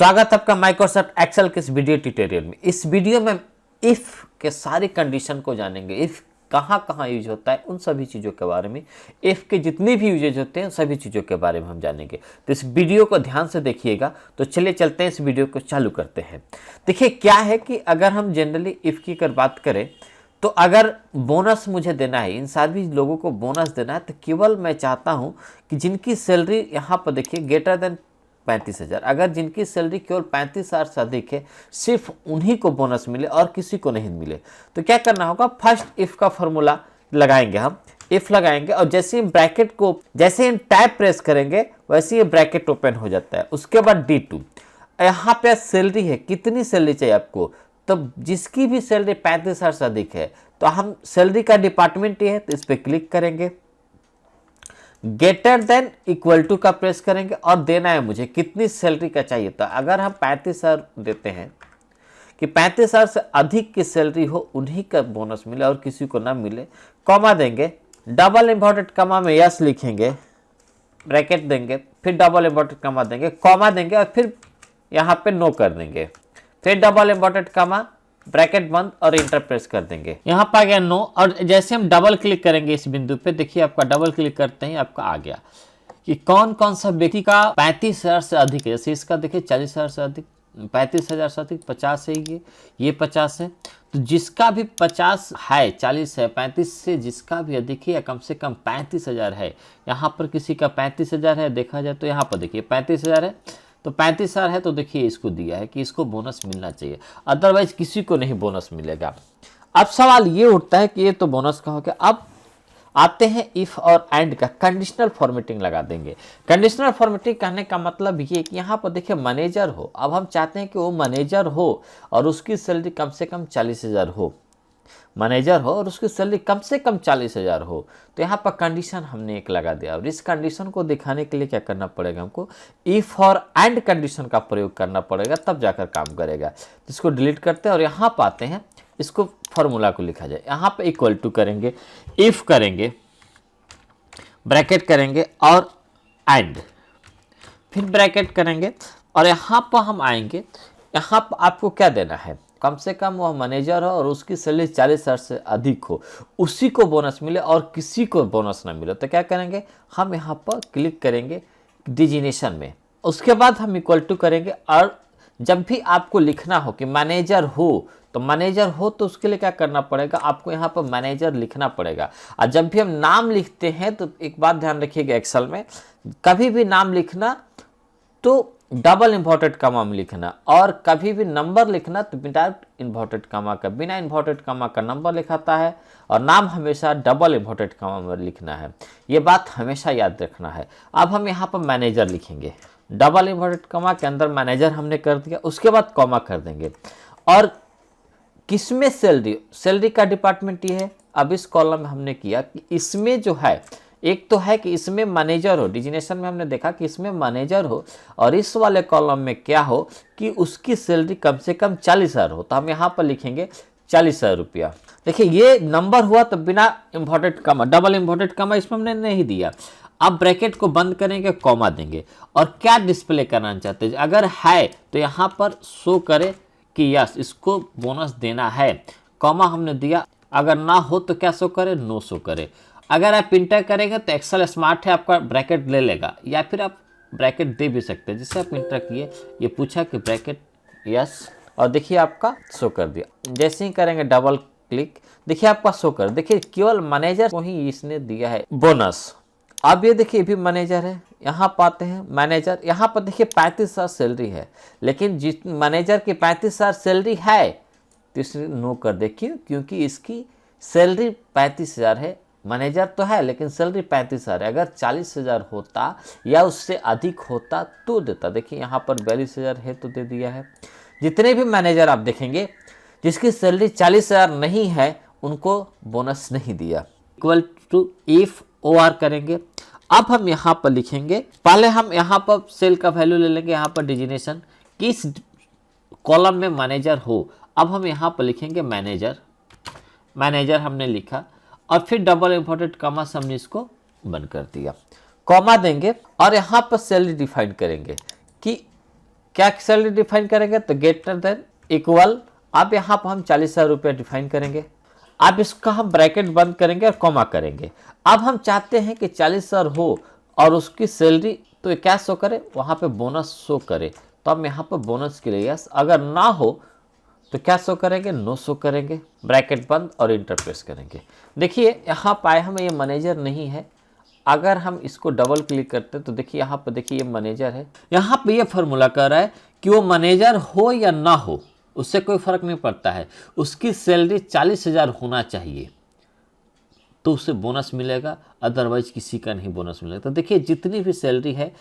स्वागत है आपका माइक्रोसॉफ्ट एक्सेल के इस वीडियो ट्यूटोरियल में। इस वीडियो में इफ के सारी कंडीशन को जानेंगे। इफ कहाँ कहाँ यूज होता है उन सभी चीज़ों के बारे में, इफ के जितने भी यूजेज होते हैं उन सभी चीज़ों के बारे में हम जानेंगे। तो इस वीडियो को ध्यान से देखिएगा। तो चलिए चलते हैं, इस वीडियो को चालू करते हैं। देखिए क्या है कि अगर हम जनरली इफ की अगर बात करें तो अगर बोनस मुझे देना है, इन सभी लोगों को बोनस देना है, तो केवल मैं चाहता हूं कि जिनकी सैलरी यहाँ पर देखिए ग्रेटर देन 35,000, अगर जिनकी सैलरी केवल 35,000 से अधिक है सिर्फ उन्हीं को बोनस मिले और किसी को नहीं मिले। तो क्या करना होगा, फर्स्ट इफ का फॉर्मूला लगाएंगे, हम इफ लगाएंगे और जैसे ही ब्रैकेट को जैसे ही टैब प्रेस करेंगे वैसे ही ब्रैकेट ओपन हो जाता है। उसके बाद D2, यहाँ पे सैलरी है, कितनी सैलरी चाहिए आपको, तो जिसकी भी सैलरी 35,000 से अधिक है तो हम सैलरी का डिपार्टमेंट ये है तो इस पर क्लिक करेंगे, ग्रेटर देन इक्वल टू का प्रेस करेंगे और देना है मुझे कितनी सैलरी का चाहिए। तो अगर हम 35,000 देते हैं कि 35,000 से अधिक की सैलरी हो उन्हीं का बोनस मिले और किसी को ना मिले, कॉमा देंगे, डबल इम्पोर्टेंट कॉमा में यस लिखेंगे, ब्रैकेट देंगे, फिर डबल इम्पोर्टेंट कॉमा देंगे, कॉमा देंगे और फिर यहाँ पे नो कर देंगे, फिर डबल इम्पोर्टेंट कॉमा, ब्रैकेट बंद और इंटर प्रेस कर देंगे। यहाँ पर आ गया नो। और जैसे हम डबल क्लिक करेंगे इस बिंदु पे, देखिए आपका डबल क्लिक करते ही आपका आ गया कि कौन कौन सा व्यक्ति का 35,000 से अधिक है। जैसे इसका देखिए 40,000 से अधिक, 35,000 से अधिक 50 है, ये 50 है। तो जिसका भी 50 है, 40 है, 35 से जिसका भी अधिक है या कम से कम 35,000 है, यहाँ पर किसी का 35,000 है, देखा जाए तो यहाँ पर देखिए 35,000 है, तो 35,000 है तो देखिए इसको दिया है कि इसको बोनस मिलना चाहिए, अदरवाइज किसी को नहीं बोनस मिलेगा। अब सवाल ये उठता है कि ये तो बोनस का हो गया। अब आते हैं इफ और एंड का, कंडीशनल फॉर्मेटिंग लगा देंगे। कंडीशनल फॉर्मेटिंग कहने का मतलब ये कि यहाँ पर देखिए मैनेजर हो, अब हम चाहते हैं कि वो मैनेजर हो और उसकी सैलरी कम से कम 40,000 हो, मैनेजर हो और उसकी सैलरी कम से कम 40,000 हो। तो यहाँ पर कंडीशन हमने एक लगा दिया और इस कंडीशन को दिखाने के लिए क्या करना पड़ेगा, हमको इफ और एंड कंडीशन का प्रयोग करना पड़ेगा, तब जाकर काम करेगा। इसको डिलीट करते हैं और यहाँ पर आते हैं, इसको फॉर्मूला को लिखा जाए, यहाँ पे इक्वल टू करेंगे, इफ करेंगे, ब्रैकेट करेंगे और एंड, फिर ब्रैकेट करेंगे और यहाँ पर हम आएंगे। यहाँ पर आपको क्या देना है, कम से कम वह मैनेजर हो और उसकी सैलरी 40,000 से अधिक हो, उसी को बोनस मिले और किसी को बोनस ना मिले। तो क्या करेंगे, हम यहाँ पर क्लिक करेंगे डिजिग्नेशन में, उसके बाद हम इक्वल टू करेंगे। और जब भी आपको लिखना हो कि मैनेजर हो, तो मैनेजर हो तो उसके लिए क्या करना पड़ेगा, आपको यहाँ पर मैनेजर लिखना पड़ेगा। और जब भी हम नाम लिखते हैं तो एक बात ध्यान रखिएगा, एक्सेल में कभी भी नाम लिखना तो डबल इन्वर्टेड कॉमा में लिखना, और कभी भी नंबर लिखना तो बिना इन्वर्टेड कॉमा का, बिना इन्वर्टेड कॉमा का नंबर लिखाता है और नाम हमेशा डबल इन्वर्टेड कॉमा में लिखना है। ये बात हमेशा याद रखना है। अब हम यहाँ पर मैनेजर लिखेंगे, डबल इन्वर्टेड कॉमा के अंदर मैनेजर हमने कर दिया, उसके बाद कॉमा कर देंगे। और किसमें सैलरी का डिपार्टमेंट ये है। अब इस कॉलम में हमने किया कि इसमें जो है, एक तो है कि इसमें मैनेजर हो, डिजिग्नेशन में हमने देखा कि इसमें मैनेजर हो, और इस वाले कॉलम में क्या हो कि उसकी सैलरी कम से कम 40,000 हो। तो हम यहाँ पर लिखेंगे 40,000 रुपया। देखिए ये नंबर हुआ तो बिना important comma, double important comma इसमें हमने नहीं दिया। अब ब्रैकेट को बंद करेंगे, कॉमा देंगे और क्या डिस्प्ले करना चाहते हैं, अगर है तो यहाँ पर शो करे कि यस इसको बोनस देना है, कॉमा हमने दिया। अगर ना हो तो क्या शो करे, नो शो करे। अगर आप इंटर करेंगे तो एक्सेल स्मार्ट है, आपका ब्रैकेट ले लेगा, या फिर आप ब्रैकेट दे भी सकते हैं। जिससे आप इंटर किए, ये पूछा कि ब्रैकेट यस, और देखिए आपका शो कर दिया। जैसे ही करेंगे डबल क्लिक, देखिए आपका शो कर, देखिए केवल मैनेजर को ही इसने दिया है बोनस। अब ये देखिए भी मैनेजर है, यहाँ पाते हैं मैनेजर, यहाँ पर देखिए 35,000 सैलरी है, लेकिन जिस मैनेजर की 35,000 सैलरी है तो इसने नो कर देखिए, क्योंकि इसकी सैलरी 35,000 है। मैनेजर तो है लेकिन सैलरी 35,000 है। अगर 40,000 होता या उससे अधिक होता तो देता। देखिए यहाँ पर 42,000 है तो दे दिया है। जितने भी मैनेजर आप देखेंगे जिसकी सैलरी 40,000 नहीं है उनको बोनस नहीं दिया। इक्वल टू इफ OR करेंगे। अब हम यहाँ पर लिखेंगे, पहले हम यहाँ पर सेल का वैल्यू ले लेंगे, यहाँ पर डिजिग्नेशन किस कॉलम में मैनेजर हो। अब हम यहाँ पर लिखेंगे मैनेजर, मैनेजर हमने लिखा और फिर डबल इम्पोर्टेंट कॉमा से हमने इसको बंद कर दिया, कॉमा देंगे और यहाँ पर सैलरी डिफाइन करेंगे कि क्या सैलरी डिफाइन करेंगे, तो ग्रेटर देन इक्वल, अब यहाँ पर हम 40,000 रुपया डिफाइन करेंगे। अब इसका हम ब्रैकेट बंद करेंगे और कॉमा करेंगे। अब हम चाहते हैं कि 40,000 हो और उसकी सैलरी तो क्या शो करे, वहाँ पे बोनस शो करे, तो हम यहाँ पर बोनस के लिए यस, अगर ना हो तो क्या शो करेंगे, नो शो करेंगे, ब्रैकेट बंद और इंटर प्रेस करेंगे। देखिए यहाँ पाए हमें ये मैनेजर नहीं है, अगर हम इसको डबल क्लिक करते हैं तो देखिए यहाँ पर देखिए ये मैनेजर है। यहाँ पे ये फॉर्मूला कह रहा है कि वो मैनेजर हो या ना हो उससे कोई फर्क नहीं पड़ता है, उसकी सैलरी 40,000 होना चाहिए तो उसे बोनस मिलेगा, अदरवाइज किसी का नहीं बोनस मिलेगा। तो देखिए जितनी भी सैलरी है,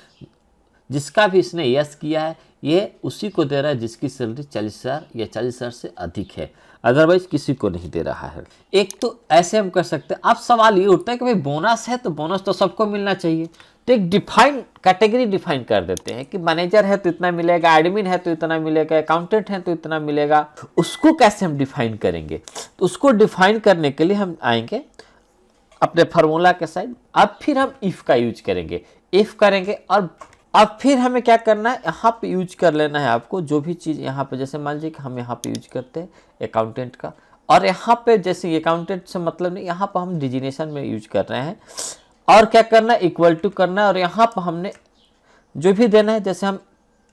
जिसका भी इसने यस किया है, ये उसी को दे रहा है जिसकी सैलरी 40,000 या 40,000 से अधिक है, अदरवाइज किसी को नहीं दे रहा है। एक तो ऐसे हम कर सकते हैं। अब सवाल ये उठता है कि भाई बोनस है तो बोनस तो सबको मिलना चाहिए, तो एक डिफाइन कैटेगरी डिफाइन कर देते हैं कि मैनेजर है तो इतना मिलेगा, एडमिन है तो इतना मिलेगा, अकाउंटेंट है तो इतना मिलेगा। उसको कैसे हम डिफाइन करेंगे, तो उसको डिफाइन करने के लिए हम आएंगे अपने फार्मूला के साइड। अब फिर हम इफ का यूज करेंगे, इफ करेंगे और अब फिर हमें क्या करना है, यहाँ पे यूज कर लेना है आपको जो भी चीज़ यहाँ पे, जैसे मान लीजिए कि हम यहाँ पे यूज करते हैं अकाउंटेंट का, और यहाँ पे जैसे अकाउंटेंट से मतलब नहीं, यहाँ पर हम डिजिनेशन में यूज कर रहे हैं, और क्या करना है, इक्वल टू करना है, और यहाँ पर हमने जो भी देना है, जैसे हम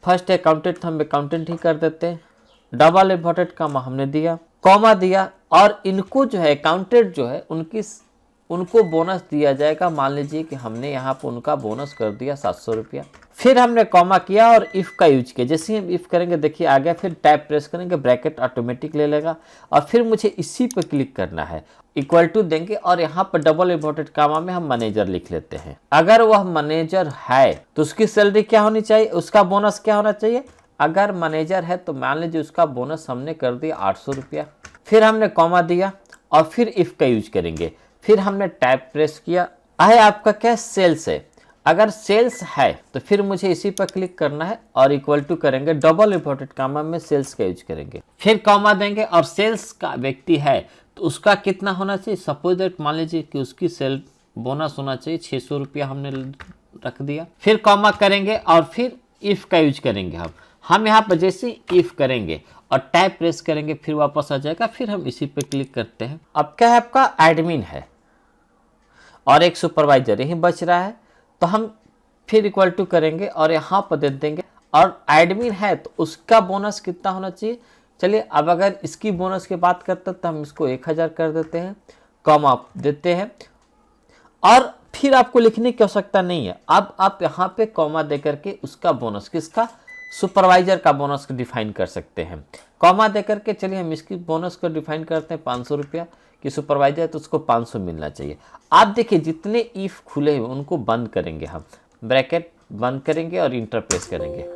फर्स्ट अकाउंटेंट हम अकाउंटेंट ही कर देते हैं, डबल इम्पोर्टेंट कॉमा हमने दिया, कॉमा दिया, और इनको जो है अकाउंटेंट जो है उनको बोनस दिया जाएगा। मान लीजिए कि हमने यहाँ पर उनका बोनस कर दिया 700 रुपया, फिर हमने कॉमा किया और इफ़ का यूज किया। जैसे ही हम इफ़ करेंगे देखिए आ गया, फिर टैब प्रेस करेंगे, ब्रैकेट ऑटोमेटिक ले लेगा, और फिर मुझे इसी पर क्लिक करना है, इक्वल टू देंगे, और यहाँ पर डबल इम्पोर्टेंट कामा में हम मैनेजर लिख लेते हैं। अगर वह मैनेजर है तो उसकी सैलरी क्या होनी चाहिए, उसका बोनस क्या होना चाहिए। अगर मैनेजर है तो मान लीजिए उसका बोनस हमने कर दिया 800 रुपया, फिर हमने कॉमा दिया और फिर इफ़ का यूज करेंगे, फिर हमने टैब प्रेस किया। है आपका क्या, सेल्स है, अगर सेल्स है तो फिर मुझे इसी पर क्लिक करना है और इक्वल टू करेंगे, डबल इम्पोर्टेंट कामा में सेल्स का यूज करेंगे, फिर कॉमा देंगे, और सेल्स का व्यक्ति है तो उसका कितना होना चाहिए, सपोज दैट मान लीजिए कि उसकी सेल बोनस होना चाहिए 600 रुपया, हमने रख दिया, फिर कॉमा करेंगे और फिर इफ का यूज करेंगे। हम यहाँ पर जैसे इफ करेंगे और टैब प्रेस करेंगे फिर वापस आ जाएगा, फिर हम इसी पे क्लिक करते हैं। अब क्या है, आपका एडमिन है और एक सुपरवाइजर यही बच रहा है, तो हम फिर इक्वल टू करेंगे और यहाँ पर दे देंगे, और एडमिन है तो उसका बोनस कितना होना चाहिए। चलिए अब अगर इसकी बोनस की बात करते हैं तो हम इसको 1000 कर देते हैं, कॉमा देते हैं, और फिर आपको लिखने की आवश्यकता नहीं है। अब आप यहाँ पे कॉमा दे करके उसका बोनस, किसका, सुपरवाइजर का बोनस को डिफाइन कर सकते हैं। कॉमा दे करके चलिए हम इसकी बोनस को डिफाइन करते हैं 500 रुपया, कि सुपरवाइजर है तो उसको 500 मिलना चाहिए। आप देखिए जितने इफ खुले हुए उनको बंद करेंगे, हम ब्रैकेट बंद करेंगे और इंटर प्रेस करेंगे।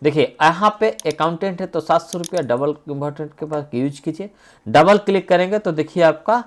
देखिए यहाँ पे अकाउंटेंट है तो 700 रुपया, डबल इम्पोर्टेंट के पास यूज कीजिए, डबल क्लिक करेंगे तो देखिए आपका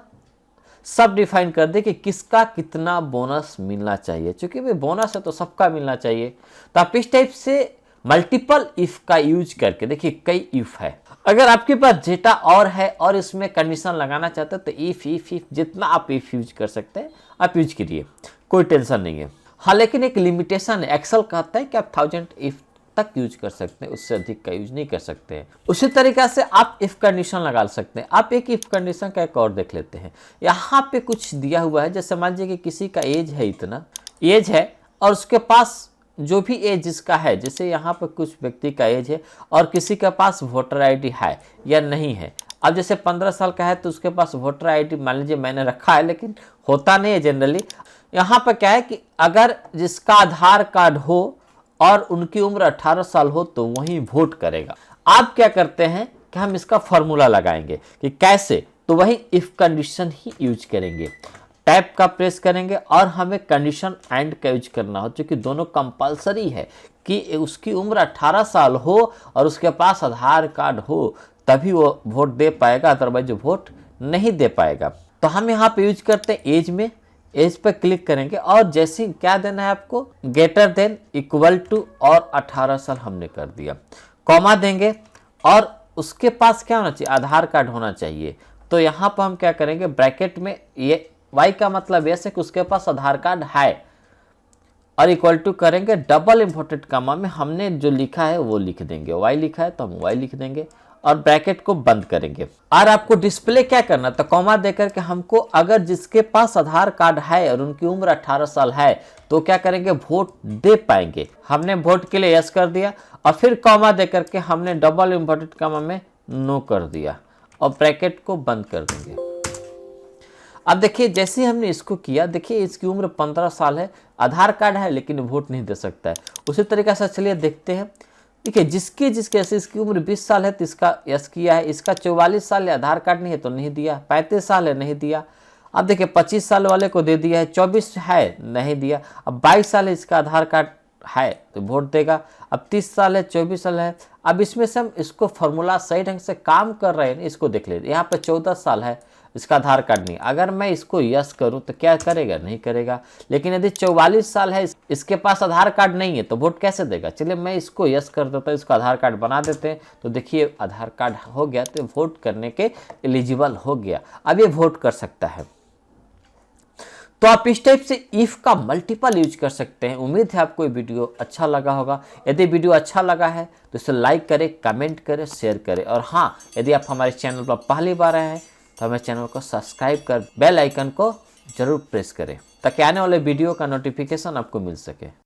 सब डिफाइन कर दे कि किसका कितना बोनस मिलना चाहिए। क्योंकि भाई बोनस है तो सबका मिलना चाहिए। तो आप इस टाइप से मल्टीपल इफ का यूज करके देखिए, कई इफ है, अगर आपके पास डेटा और है और इसमें कंडीशन लगाना चाहते हैं तो इफ जितना आप इफ यूज कर सकते हैं आप यूज करिए, कोई टेंशन नहीं है। हाँ लेकिन एक लिमिटेशन है, एक्सेल कहता है कि आप 1000 इफ तक यूज कर सकते हैं, उससे अधिक का यूज नहीं कर सकते हैं। उसी तरीका से आप इफ कंडीशन लगा सकते हैं। आप एक इफ कंडीशन का एक और देख लेते हैं। यहाँ पे कुछ दिया हुआ है, जैसे मान लीजिए कि किसी का एज है, इतना एज है और उसके पास जो भी एज जिसका है, जैसे यहाँ पर कुछ व्यक्ति का एज है और किसी के पास वोटर आईडी है या नहीं है। अब जैसे 15 साल का है तो उसके पास वोटर आईडी मान लीजिए मैंने रखा है, लेकिन होता नहीं है जनरली। यहाँ पर क्या है कि अगर जिसका आधार कार्ड हो और उनकी उम्र 18 साल हो तो वही वोट करेगा। आप क्या करते हैं कि हम इसका फॉर्मूला लगाएंगे कि कैसे, तो वही इफ कंडीशन ही यूज करेंगे। टैब का प्रेस करेंगे और हमें कंडीशन एंड का यूज करना हो, क्योंकि दोनों कंपलसरी है कि उसकी उम्र 18 साल हो और उसके पास आधार कार्ड हो, तभी वो वोट दे पाएगा, अदरवाइज वोट नहीं दे पाएगा। तो हम यहाँ पे यूज करते हैं एज में, एज पे क्लिक करेंगे और जैसे क्या देना है आपको, ग्रेटर देन, इक्वल टू और 18 साल हमने कर दिया, कॉमा देंगे और उसके पास क्या होना चाहिए, आधार कार्ड होना चाहिए। तो यहाँ पर हम क्या करेंगे, ब्रैकेट में ये वाई का मतलब ऐसे कि उसके पास आधार कार्ड है, और इक्वल टू करेंगे डबल इन्वर्टेड कॉमा में हमने जो लिखा है वो लिख देंगे, y लिखा है तो हम y लिख देंगे और ब्रैकेट को बंद करेंगे। और आपको डिस्प्ले क्या करना, तो कॉमा देकर के हमको अगर जिसके पास आधार कार्ड है और उनकी उम्र 18 साल है तो क्या करेंगे, वोट दे पाएंगे। हमने वोट के लिए यस कर दिया और फिर कॉमा देकर के हमने डबल इन्वर्टेड कॉमा में नो कर दिया और ब्रैकेट को बंद कर देंगे। अब देखिए जैसे हमने इसको किया, देखिए इसकी उम्र 15 साल है, आधार कार्ड है लेकिन वोट नहीं दे सकता है। उसी तरीके से चलिए देखते हैं, देखिए जिसके ऐसे इसकी उम्र 20 साल है तो इसका यस किया है, इसका 44 साल है, आधार कार्ड नहीं है तो नहीं दिया, 35 साल है नहीं दिया। अब देखिए 25 साल वाले को दे दिया है, 24 है नहीं दिया, अब 22 साल है इसका आधार कार्ड है तो वोट देगा, अब 30 साल है, 24 साल है। अब इसमें से हम इसको फॉर्मूला सही ढंग से काम कर रहे हैं, इसको देख लेते। यहाँ पे 14 साल है, इसका आधार कार्ड नहीं, अगर मैं इसको यस करूं तो क्या करेगा, नहीं करेगा। लेकिन यदि 44 साल है, इसके पास आधार कार्ड नहीं है तो वोट कैसे देगा। चलिए मैं इसको यस कर देता हूँ, इसको आधार कार्ड बना देते हैं। तो देखिए आधार कार्ड हो गया तो वोट करने के एलिजिबल हो गया, अब ये वोट कर सकता है। तो आप इस टाइप से इफ का मल्टीपल यूज कर सकते हैं। उम्मीद है आपको ये वीडियो अच्छा लगा होगा। यदि वीडियो अच्छा लगा है तो इसे लाइक करें, कमेंट करें, शेयर करें। और हाँ, यदि आप हमारे चैनल पर पहली बार आए हैं तो हमारे चैनल को सब्सक्राइब कर बेल आइकन को जरूर प्रेस करें ताकि आने वाले वीडियो का नोटिफिकेशन आपको मिल सके।